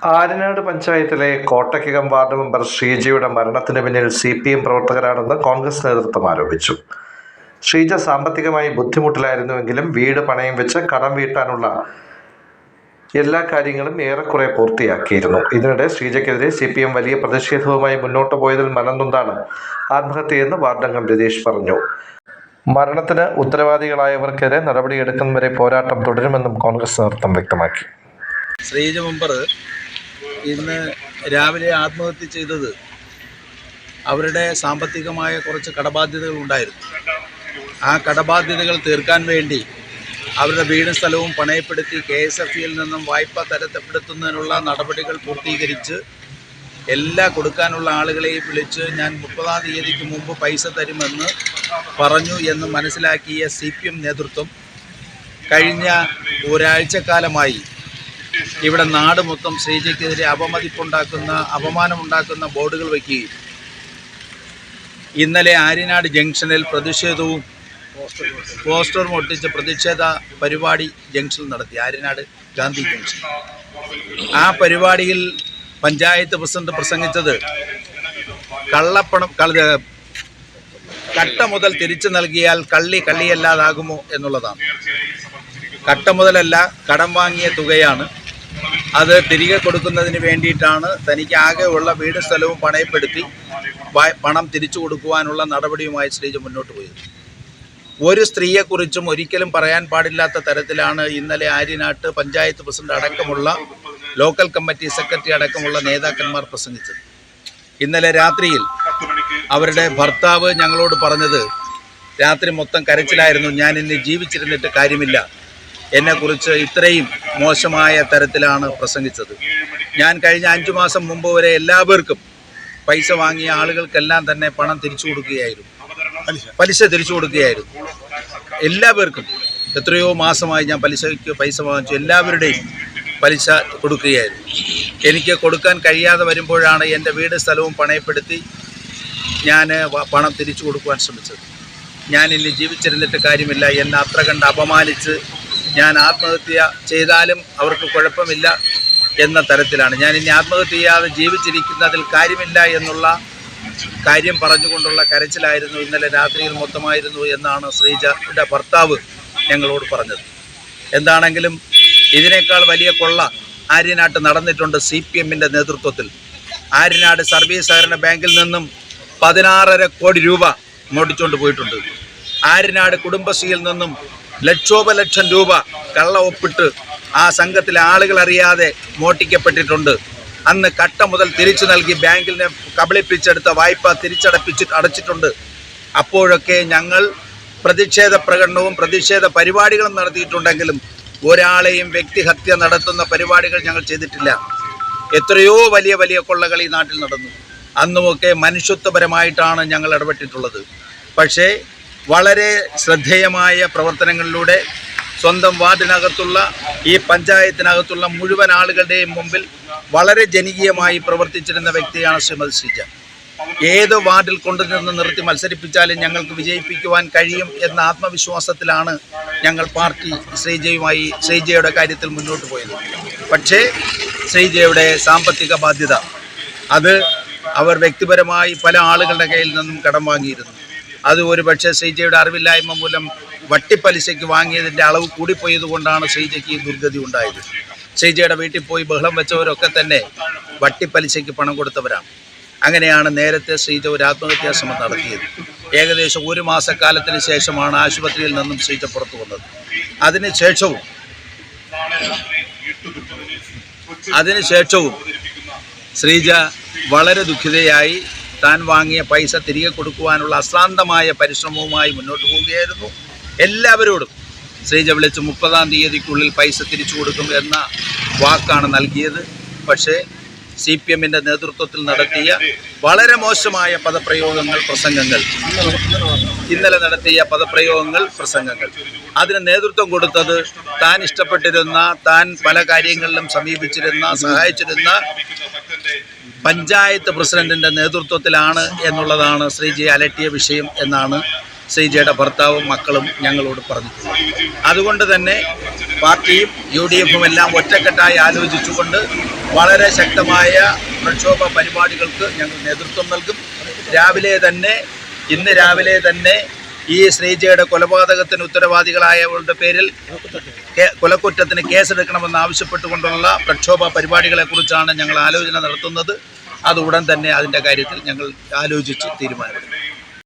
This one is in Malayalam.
ആര്യനാട് പഞ്ചായത്തിലെ കോട്ടയ്ക്കകം വാർഡ് മെമ്പർ ഷീജയുടെ മരണത്തിന് പിന്നിൽ CPM പ്രവർത്തകരാണെന്ന് കോൺഗ്രസ് നേതൃത്വം ആരോപിച്ചു. ഷീജ സാമ്പത്തികമായി ബുദ്ധിമുട്ടിലായിരുന്നുവെങ്കിലും വീട് പണയം വെച്ച് കടം വീട്ടാനുള്ള എല്ലാ കാര്യങ്ങളും ഏറെക്കുറെ പൂർത്തിയാക്കിയിരുന്നു. ഇതിനിടെ ഷീജയ്ക്കെതിരെ CPM വലിയ പ്രതിഷേധവുമായി മുന്നോട്ട് പോയതിൽ മനംനൊന്താണ് ആത്മഹത്യയെന്ന് വാർഡംഗം രതീഷ് പറഞ്ഞു. മരണത്തിന് ഉത്തരവാദികളായവർക്കെതിരെ നടപടിയെടുക്കും വരെ പോരാട്ടം തുടരുമെന്നും കോൺഗ്രസ് നേതൃത്വം വ്യക്തമാക്കി. ഷീജ മെമ്പർ ഇന്ന് രാവിലെ ആത്മഹത്യ ചെയ്തത് അവരുടെ സാമ്പത്തികമായ കുറച്ച് കടബാധ്യതകൾ ഉണ്ടായിരുന്നു. ആ കടബാധ്യതകൾ തീർക്കാൻ വേണ്ടി അവരുടെ വീടും സ്ഥലവും പണയപ്പെടുത്തി KSFEയിൽ നിന്നും വായ്പ തരപ്പെടുത്തുന്നതിനുള്ള നടപടികൾ പൂർത്തീകരിച്ച് എല്ലാ കൊടുക്കാനുള്ള ആളുകളെയും വിളിച്ച് ഞാൻ 30-ാം തീയതിക്ക് മുമ്പ് പൈസ തരുമെന്ന് പറഞ്ഞു എന്ന് മനസ്സിലാക്കിയ CPM നേതൃത്വം കഴിഞ്ഞ ഒരാഴ്ചക്കാലമായി ഇവിടെ നാട് മൊത്തം ഷീജയ്ക്കെതിരെ അപമാനമുണ്ടാക്കുന്ന ബോർഡുകൾ വയ്ക്കുകയും ഇന്നലെ ആര്യനാട് ജംഗ്ഷനിൽ പ്രതിഷേധവും പോസ്റ്ററും ഒട്ടിച്ച് പ്രതിഷേധ പരിപാടി ജംഗ്ഷനിൽ നടത്തി. ആര്യനാട് ഗാന്ധി ജംഗ്ഷൻ. ആ പരിപാടിയിൽ പഞ്ചായത്ത് പ്രസിഡന്റ് പ്രസംഗിച്ചത് കട്ട മുതൽ തിരിച്ചു നൽകിയാൽ കള്ളിയല്ലാതാകുമോ എന്നുള്ളതാണ്. കട്ട മുതലല്ല, കടം വാങ്ങിയ തുകയാണ്. അത് തിരികെ കൊടുക്കുന്നതിന് വേണ്ടിയിട്ടാണ് തനിക്ക് ആകെയുള്ള വീട് സ്ഥലവും പണയപ്പെടുത്തി പണം തിരിച്ചു കൊടുക്കുവാനുള്ള നടപടിയുമായി ഷീജ മുന്നോട്ട് പോയത്. ഒരു സ്ത്രീയെക്കുറിച്ചും ഒരിക്കലും പറയാൻ പാടില്ലാത്ത തരത്തിലാണ് ഇന്നലെ ആര്യനാട്ട് പഞ്ചായത്ത് പ്രസിഡന്റ് അടക്കമുള്ള ലോക്കൽ കമ്മിറ്റി സെക്രട്ടറി അടക്കമുള്ള നേതാക്കന്മാർ പ്രസംഗിച്ചത്. ഇന്നലെ രാത്രിയിൽ അവരുടെ ഭർത്താവ് ഞങ്ങളോട് പറഞ്ഞത്, രാത്രി മൊത്തം കരച്ചിലായിരുന്നു, ഞാൻ ഇന്ന് ജീവിച്ചിരുന്നിട്ട് കാര്യമില്ല, എന്നെക്കുറിച്ച് ഇത്രയും മോശമായ തരത്തിലാണ് പ്രസംഗിച്ചത്. ഞാൻ കഴിഞ്ഞ 5 മാസം മുമ്പ് വരെ എല്ലാവർക്കും പൈസ വാങ്ങിയ ആളുകൾക്കെല്ലാം തന്നെ പണം തിരിച്ചു കൊടുക്കുകയായിരുന്നു, പലിശ തിരിച്ചു കൊടുക്കുകയായിരുന്നു. എല്ലാവർക്കും എത്രയോ മാസമായി ഞാൻ പലിശയ്ക്ക് പൈസ വാങ്ങിച്ചു, എല്ലാവരുടെയും പലിശ കൊടുക്കുകയായിരുന്നു. എനിക്ക് കൊടുക്കാൻ കഴിയാതെ വരുമ്പോഴാണ് എൻ്റെ വീട് സ്ഥലവും പണയപ്പെടുത്തി ഞാൻ പണം തിരിച്ചു കൊടുക്കുവാൻ ശ്രമിച്ചത്. ഞാൻ ഇനി ജീവിച്ചിരുന്നിട്ട് കാര്യമില്ല, എന്നെ അത്ര കണ്ട് അപമാനിച്ച് ഞാൻ ആത്മഹത്യ ചെയ്താലും അവർക്ക് കുഴപ്പമില്ല എന്ന തരത്തിലാണ്. ഞാൻ ഇനി ആത്മഹത്യ ചെയ്യാതെ ജീവിച്ചിരിക്കുന്നതിൽ കാര്യമില്ല എന്നുള്ള കാര്യം പറഞ്ഞുകൊണ്ടുള്ള കരച്ചിലായിരുന്നു ഇന്നലെ രാത്രിയിൽ മൊത്തമായിരുന്നു എന്നാണ് ഷീജയുടെ ഭർത്താവ് ഞങ്ങളോട് പറഞ്ഞത്. എന്താണെങ്കിലും ഇതിനേക്കാൾ വലിയ കൊള്ള ആര്യനാട്ട് നടന്നിട്ടുണ്ട്. CPMൻ്റെ നേതൃത്വത്തിൽ ആര്യനാട് സർവീസ് സഹകരണ ബാങ്കിൽ നിന്നും 16.5 കോടി രൂപ മോടിച്ചുകൊണ്ട് പോയിട്ടുണ്ട്. ആര്യനാട് കുടുംബശ്രീയിൽ നിന്നും ലക്ഷോപലക്ഷം രൂപ കള്ള ഒപ്പിട്ട് ആ സംഘത്തിലെ ആളുകൾ അറിയാതെ മോഷ്ടിക്കപ്പെട്ടിട്ടുണ്ട്. അന്ന് കട്ട മുതൽ തിരിച്ചു നൽകി ബാങ്കിനെ കബളിപ്പിച്ചെടുത്ത വായ്പ അടച്ചിട്ടുണ്ട്. അപ്പോഴൊക്കെ ഞങ്ങൾ പ്രതിഷേധ പ്രകടനവും പ്രതിഷേധ പരിപാടികളും നടത്തിയിട്ടുണ്ടെങ്കിലും ഒരാളെയും വ്യക്തിഹത്യ നടത്തുന്ന പരിപാടികൾ ഞങ്ങൾ ചെയ്തിട്ടില്ല. എത്രയോ വലിയ വലിയ കൊള്ളകൾ ഈ നാട്ടിൽ നടന്നു. അന്നുമൊക്കെ മനുഷ്യത്വപരമായിട്ടാണ് ഞങ്ങൾ ഇടപെട്ടിട്ടുള്ളത്. പക്ഷേ വളരെ ശ്രദ്ധേയമായ പ്രവർത്തനങ്ങളിലൂടെ സ്വന്തം വാർഡിനകത്തുള്ള ഈ പഞ്ചായത്തിനകത്തുള്ള മുഴുവൻ ആളുകളുടെയും മുമ്പിൽ വളരെ ജനകീയമായി പ്രവർത്തിച്ചിരുന്ന വ്യക്തിയാണ് ശ്രീമതി ഷീജ. ഏത് വാർഡിൽ കൊണ്ടുനിന്ന് നിർത്തി മത്സരിപ്പിച്ചാലും ഞങ്ങൾക്ക് വിജയിപ്പിക്കുവാൻ കഴിയും എന്ന ആത്മവിശ്വാസത്തിലാണ് ഞങ്ങൾ പാർട്ടി ഷീജയുടെ കാര്യത്തിൽ മുന്നോട്ട് പോയത്. പക്ഷേ ഷീജയുടെ സാമ്പത്തിക ബാധ്യത അത് അവർ വ്യക്തിപരമായി പല ആളുകളുടെ കയ്യിൽ നിന്നും കടം വാങ്ങിയിരുന്നു. അത് ഒരു പക്ഷേ ഷീജയുടെ അറിവില്ലായ്മ മൂലം വട്ടിപ്പലിശയ്ക്ക് വാങ്ങിയതിൻ്റെ അളവ് കൂടിപ്പോയതുകൊണ്ടാണ് ഷീജയ്ക്ക് ഈ ദുർഗതി ഉണ്ടായത്. ഷീജയുടെ വീട്ടിൽ പോയി ബഹളം വെച്ചവരൊക്കെ തന്നെ വട്ടിപ്പലിശയ്ക്ക് പണം കൊടുത്തവരാണ്. അങ്ങനെയാണ് നേരത്തെ ഷീജ ഒരു ആത്മഹത്യാ ശ്രമം നടത്തിയത്. ഏകദേശം 1 മാസക്കാലത്തിന് ശേഷമാണ് ആശുപത്രിയിൽ നിന്നും ഷീജ പുറത്തു വന്നത്. അതിനുശേഷവും ഷീജ വളരെ ദുഃഖിതയായി താൻ വാങ്ങിയ പൈസ തിരികെ കൊടുക്കുവാനുള്ള അശ്രാന്തമായ പരിശ്രമവുമായി മുന്നോട്ട് പോവുകയായിരുന്നു. എല്ലാവരോടും ഷീജ വിളിച്ച് 30-ാം തീയതിക്കുള്ളിൽ പൈസ തിരിച്ചു കൊടുക്കും എന്ന വാക്കാണ് നൽകിയത്. പക്ഷേ CPMൻ്റെ നേതൃത്വത്തിൽ നടത്തിയ വളരെ മോശമായ പ്രസംഗങ്ങൾ ഇന്നലെ നടത്തിയ പ്രസംഗങ്ങൾ അതിന് നേതൃത്വം കൊടുത്തത് താൻ ഇഷ്ടപ്പെട്ടിരുന്ന, താൻ പല കാര്യങ്ങളിലും സമീപിച്ചിരുന്ന, സഹായിച്ചിരുന്ന പഞ്ചായത്ത് പ്രസിഡന്റിൻ്റെ നേതൃത്വത്തിലാണ് എന്നുള്ളതാണ് ഷീജയെ അലട്ടിയ വിഷയം എന്നാണ് ഷീജയുടെ ഭർത്താവും മക്കളും ഞങ്ങളോട് പറഞ്ഞിട്ടുള്ളത്. അതുകൊണ്ട് തന്നെ പാർട്ടിയും UDF-ഉം എല്ലാം ഒറ്റക്കെട്ടായി ആലോചിച്ചുകൊണ്ട് വളരെ ശക്തമായ പ്രക്ഷോഭ പരിപാടികൾക്ക് ഞങ്ങൾ നേതൃത്വം നൽകും. ഇന്ന് രാവിലെ തന്നെ ഈ ശ്രീജയുടെ കൊലപാതകത്തിന് ഉത്തരവാദികളായവരുടെ പേരിൽ കൊലക്കുറ്റത്തിന് കേസെടുക്കണമെന്ന് ആവശ്യപ്പെട്ടുകൊണ്ടുള്ള പ്രക്ഷോഭ പരിപാടികളെക്കുറിച്ചാണ് ഞങ്ങൾ ആലോചന നടത്തുന്നത്. അത് ഉടൻ തന്നെ അതിൻ്റെ കാര്യത്തിൽ ഞങ്ങൾ ആലോചിച്ച് തീരുമാനമെടുക്കും.